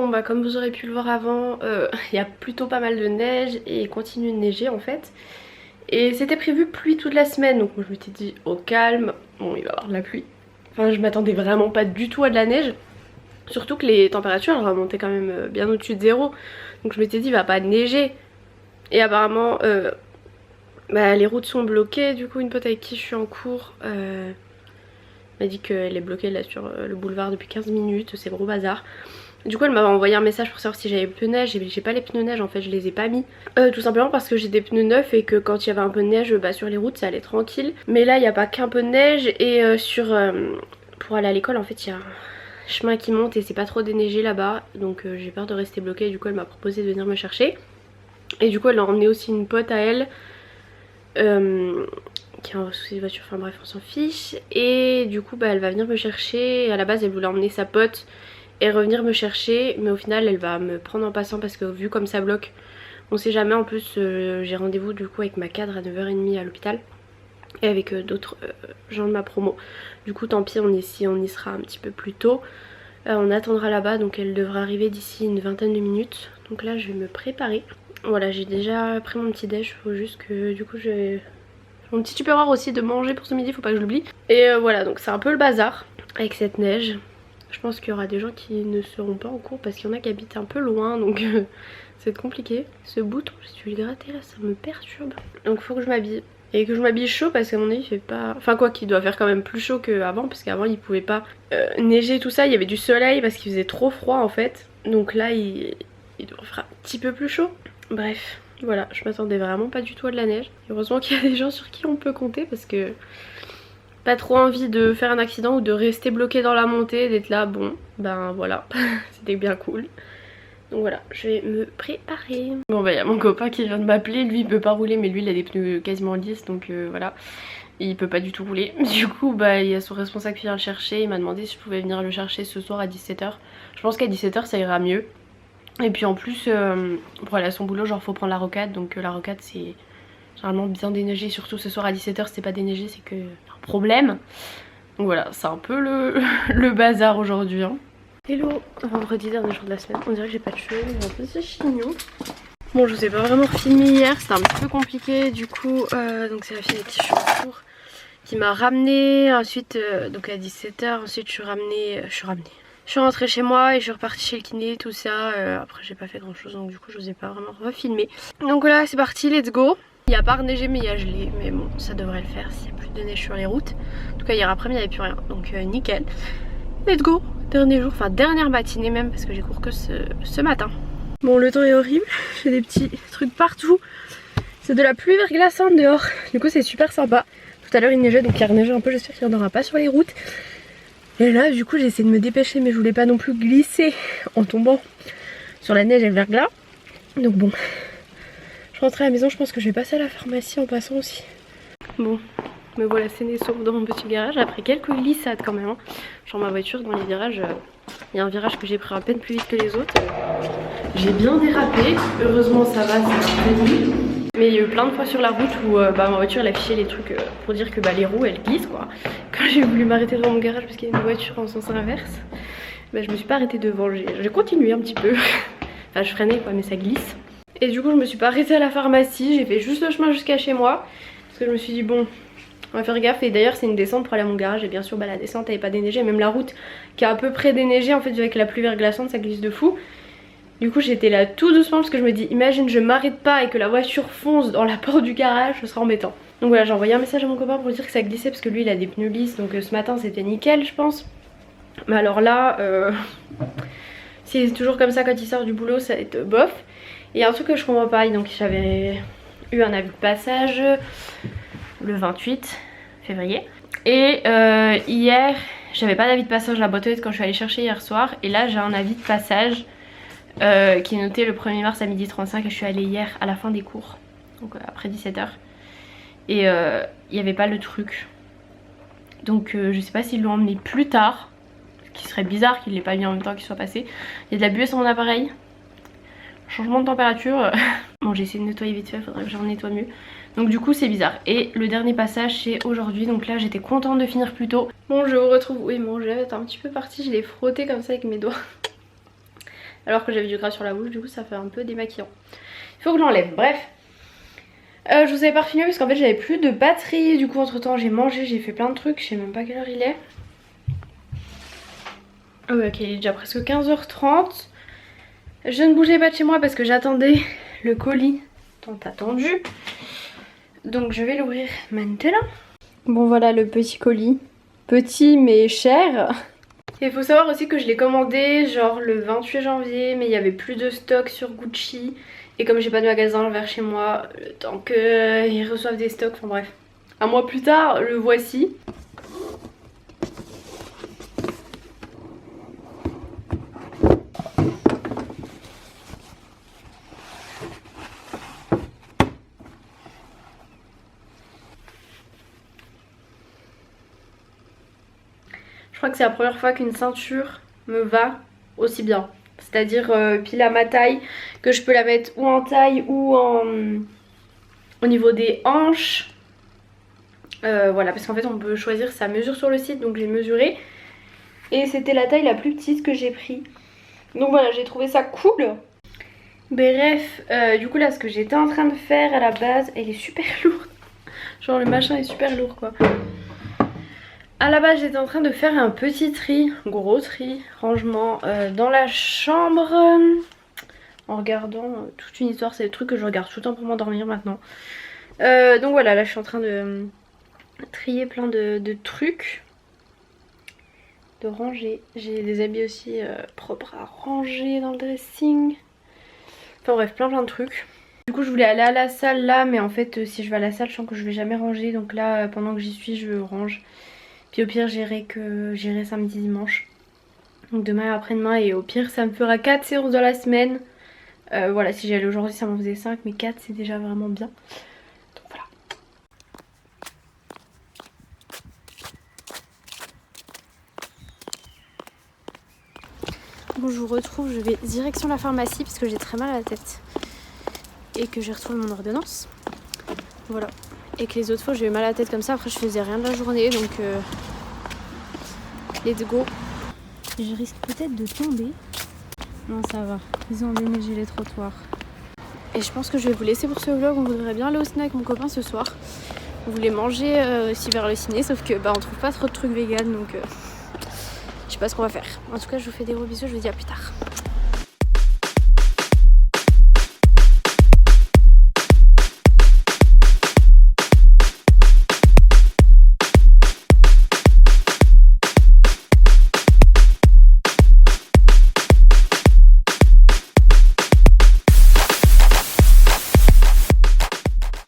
bon bah comme vous aurez pu le voir avant, il y a plutôt pas mal de neige et il continue de neiger en fait. Et c'était prévu pluie toute la semaine, donc moi je m'étais dit au calme, bon il va y avoir de la pluie. Enfin je m'attendais vraiment pas du tout à de la neige. Surtout que les températures elles remontaient quand même bien au-dessus de zéro. Donc je m'étais dit il va pas neiger. Et apparemment bah, les routes sont bloquées. Du coup une pote avec qui je suis en cours m'a dit qu'elle est bloquée là sur le boulevard depuis 15 minutes, c'est gros bazar. Du coup elle m'avait envoyé un message pour savoir si j'avais pneus neige, et j'ai pas les pneus neige en fait, je les ai pas mis. Tout simplement parce que j'ai des pneus neufs et que quand il y avait un peu de neige bah, sur les routes ça allait tranquille. Mais là il n'y a pas qu'un peu de neige et pour aller à l'école en fait il y a un chemin qui monte et c'est pas trop déneigé là-bas. Donc j'ai peur de rester bloquée, du coup elle m'a proposé de venir me chercher. Et du coup elle a emmené aussi une pote à elle. Qui a un souci de voiture, enfin bref on s'en fiche. Et du coup bah, elle va venir me chercher. À la base elle voulait emmener sa pote et revenir me chercher, mais au final elle va me prendre en passant parce que vu comme ça bloque on sait jamais. En plus j'ai rendez-vous du coup avec ma cadre à 9h30 à l'hôpital et avec d'autres gens de ma promo. Du coup tant pis, on y sera un petit peu plus tôt. On attendra là-bas, donc elle devrait arriver d'ici une vingtaine de minutes. Donc là je vais me préparer. Voilà, j'ai déjà pris mon petit déj, faut juste que du coup j'ai mon petit tupperware aussi de manger pour ce midi, faut pas que je l'oublie. Et voilà, donc c'est un peu le bazar avec cette neige. Je pense qu'il y aura des gens qui ne seront pas en cours parce qu'il y en a qui habitent un peu loin, donc c'est compliqué. Ce bouton, si tu le gratter là, ça me perturbe. Donc faut que je m'habille. Et que je m'habille chaud parce qu'à mon avis il fait pas... Enfin quoi qu'il doit faire quand même plus chaud qu'avant, parce qu'avant il pouvait pas neiger tout ça, il y avait du soleil parce qu'il faisait trop froid en fait. Donc là il devrait faire un petit peu plus chaud. Bref, voilà, je m'attendais vraiment pas du tout à de la neige. Heureusement qu'il y a des gens sur qui on peut compter parce que... Pas trop envie de faire un accident ou de rester bloqué dans la montée, d'être là, bon, ben voilà, c'était bien cool. Donc voilà, je vais me préparer. Bon bah il y a mon copain qui vient de m'appeler, lui il peut pas rouler mais lui il a des pneus quasiment lisses donc voilà. Il peut pas du tout rouler. Du coup bah il y a son responsable qui vient le chercher, il m'a demandé si je pouvais venir le chercher ce soir à 17h. Je pense qu'à 17h ça ira mieux. Et puis en plus pour aller à son boulot genre faut prendre la rocade, donc la rocade c'est... généralement bien déneigé, surtout ce soir à 17h c'était pas déneigé, c'est que un problème. Donc voilà, c'est un peu le bazar aujourd'hui hein. Hello, vendredi dernier jour de la semaine, on dirait que j'ai pas de cheveux, mais un peu c'est chignon. Bon je vous ai pas vraiment filmé hier, c'était un petit peu compliqué du coup, donc c'est la fille avec qui je suis en cours qui m'a ramené ensuite, donc à 17h, ensuite je suis rentrée chez moi et je suis repartie chez le kiné, tout ça, après j'ai pas fait grand chose donc du coup je vous ai pas vraiment refilmé. Donc voilà c'est parti, let's go. Il n'y a pas neigé mais il y a gelé, mais bon ça devrait le faire s'il n'y a plus de neige sur les routes. En tout cas hier après il n'y avait plus rien, donc nickel. Let's go, dernier jour, enfin dernière matinée même parce que j'ai cours que ce matin. Bon le temps est horrible, j'ai des petits trucs partout. C'est de la pluie verglaçante dehors, du coup c'est super sympa. Tout à l'heure il neigeait donc il a reneigé un peu, j'espère qu'il n'y en aura pas sur les routes. Et là du coup j'ai essayé de me dépêcher mais je voulais pas non plus glisser en tombant sur la neige et le verglas. Donc bon... Je rentre à la maison, je pense que je vais passer à la pharmacie en passant aussi. Bon, me voilà saine et sauve dans mon petit garage après quelques glissades quand même. Hein. Genre ma voiture dans les virages, il y a un virage que j'ai pris à peine plus vite que les autres. J'ai bien dérapé, heureusement ça va, c'est prévu. Mais il y a eu plein de fois sur la route où ma voiture elle affichait les trucs pour dire que les roues elles glissent quoi. Quand j'ai voulu m'arrêter devant mon garage parce qu'il y a une voiture en sens inverse, je me suis pas arrêtée devant, j'ai continué un petit peu. Enfin je freinais quoi mais ça glisse. Et du coup je me suis pas arrêtée à la pharmacie, j'ai fait juste le chemin jusqu'à chez moi. Parce que je me suis dit bon, on va faire gaffe. Et d'ailleurs c'est une descente pour aller à mon garage. Et bien sûr la descente elle est pas déneigée. Même la route qui est à peu près déneigée en fait avec la pluie verglaçante ça glisse de fou. Du coup j'étais là tout doucement parce que je me dis imagine je m'arrête pas et que la voiture fonce dans la porte du garage, ce sera embêtant. Donc voilà j'ai envoyé un message à mon copain pour lui dire que ça glissait parce que lui il a des pneus lisses. Donc ce matin c'était nickel je pense. Mais alors là si c'est toujours comme ça quand il sort du boulot ça va être bof. Il y a un truc que je comprends pas, donc j'avais eu un avis de passage le 28 février. Et hier, j'avais pas d'avis de passage à la boîte aux lettres quand je suis allée chercher hier soir. Et là j'ai un avis de passage qui est noté le 1er mars à 12h35 et je suis allée hier à la fin des cours. Donc après 17h. Et il n'y avait pas le truc. Donc je sais pas s'ils l'ont emmené plus tard. Ce qui serait bizarre qu'il l'ait pas mis en même temps qu'il soit passé. Il y a de la buée sur mon appareil. Changement de température. Bon j'ai essayé de nettoyer vite fait, faudrait que j'en nettoie mieux. Donc du coup c'est bizarre. Et le dernier passage c'est aujourd'hui. Donc là j'étais contente de finir plus tôt. Bon je vous retrouve. Oui mon gel est un petit peu parti. Je l'ai frotté comme ça avec mes doigts. alors que j'avais du gras sur la bouche, du coup ça fait un peu démaquillant. Il faut que j'enlève, bref. Je vous avais pas filmé parce qu'en fait j'avais plus de batterie, du coup entre temps j'ai mangé, j'ai fait plein de trucs, je sais même pas quelle heure il est. Oh ok, il est déjà presque 15h30. Je ne bougeais pas de chez moi parce que j'attendais le colis tant attendu. Donc je vais l'ouvrir maintenant. Bon voilà le petit colis. Petit mais cher. Il faut savoir aussi que je l'ai commandé genre le 28 janvier mais il n'y avait plus de stock sur Gucci. Et comme j'ai pas de magasin vers chez moi, le temps qu'ils reçoivent des stocks, enfin bref. Un mois plus tard, le voici. Je crois que c'est la première fois qu'une ceinture me va aussi bien. C'est-à-dire pile à ma taille, que je peux la mettre ou en taille ou au niveau des hanches. Voilà, parce qu'en fait on peut choisir sa mesure sur le site, donc j'ai mesuré. Et c'était la taille la plus petite que j'ai pris. Donc voilà, j'ai trouvé ça cool. Bref, du coup là ce que j'étais en train de faire à la base, elle est super lourde. Genre le machin est super lourd quoi. À la base j'étais en train de faire un petit tri, gros tri, rangement dans la chambre. En regardant toute une histoire, c'est le truc que je regarde tout le temps pour m'endormir maintenant. Donc voilà, là je suis en train de trier plein de trucs. De ranger. J'ai des habits aussi propres à ranger dans le dressing. Enfin bref, plein de trucs. Du coup je voulais aller à la salle là, mais en fait si je vais à la salle je sens que je vais jamais ranger. Donc là pendant que j'y suis je range. Puis au pire j'irai samedi dimanche. Donc demain et après-demain, et au pire ça me fera 4 séances dans la semaine. Voilà, si j'allais aujourd'hui ça m'en faisait 5, mais 4 c'est déjà vraiment bien. Donc voilà. Bon, je vous retrouve, je vais direction la pharmacie parce que j'ai très mal à la tête. Et que j'ai retrouvé mon ordonnance. Voilà. Et que les autres fois j'ai eu mal à la tête comme ça, après je faisais rien de la journée, donc let's go. Je risque peut-être de tomber. Non ça va, ils ont déneigé les trottoirs. Et je pense que je vais vous laisser pour ce vlog. On voudrait bien aller au ciné avec mon copain ce soir. On voulait manger aussi vers le ciné, sauf que on trouve pas trop de trucs vegan, donc je sais pas ce qu'on va faire. En tout cas je vous fais des gros bisous, je vous dis à plus tard.